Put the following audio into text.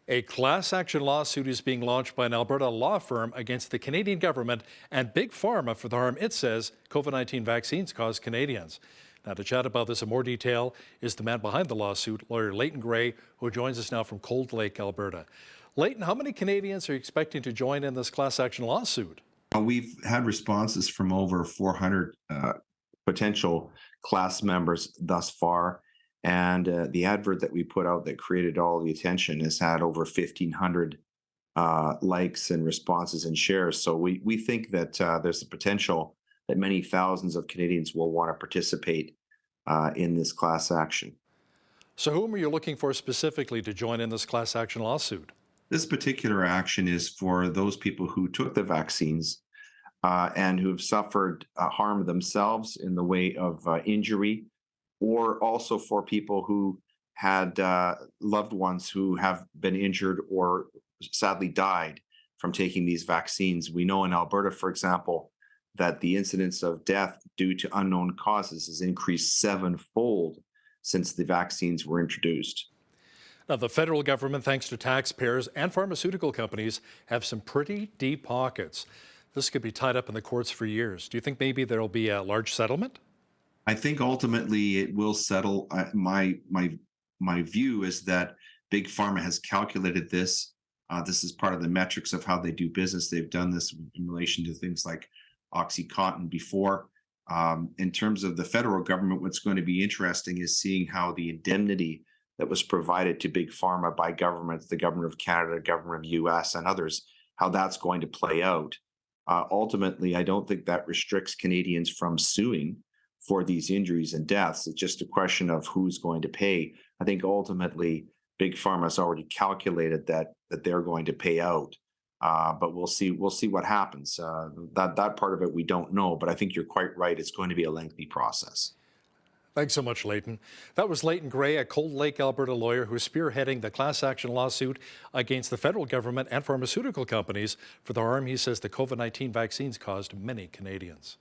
A class action lawsuit is being launched by an Alberta law firm against the Canadian government and Big Pharma for the harm it says COVID-19 vaccines cause Canadians. Now, to chat about this in more detail is the man behind the lawsuit, lawyer Leighton Gray, who joins us now from Cold Lake, Alberta. Leighton, how many Canadians are you expecting to join in this class action lawsuit? We've had responses from over 400 potential class members thus far. And the advert that we put out that created all the attention has had over 1,500 likes and responses and shares. So we think that there's the potential that many thousands of Canadians will want to participate in this class action. So whom are you looking for specifically to join in this class action lawsuit? This particular action is for those people who took the vaccines and who have suffered harm themselves in the way of injury, or also for people who had loved ones who have been injured or sadly died from taking these vaccines. We know in Alberta, for example, that the incidence of death due to unknown causes has increased sevenfold since the vaccines were introduced. Now, the federal government, thanks to taxpayers and pharmaceutical companies, have some pretty deep pockets. This could be tied up in the courts for years. Do you think maybe there'll be a large settlement? I think ultimately it will settle. My view is that Big Pharma has calculated this. This is part of the metrics of how they do business. They've done this in relation to things like OxyContin before. In terms of the federal government, what's going to be interesting is seeing how the indemnity that was provided to Big Pharma by governments, the government of Canada, government of US, and others, how that's going to play out. Ultimately, I don't think that restricts Canadians from suing for these injuries and deaths. It's just a question of who's going to pay. I think ultimately, Big Pharma has already calculated that they're going to pay out. But we'll see. We'll see what happens. That part of it we don't know. But I think you're quite right. It's going to be a lengthy process. Thanks so much, Leighton. That was Leighton Gray, a Cold Lake, Alberta lawyer who's spearheading the class action lawsuit against the federal government and pharmaceutical companies for the harm he says the COVID-19 vaccines caused many Canadians.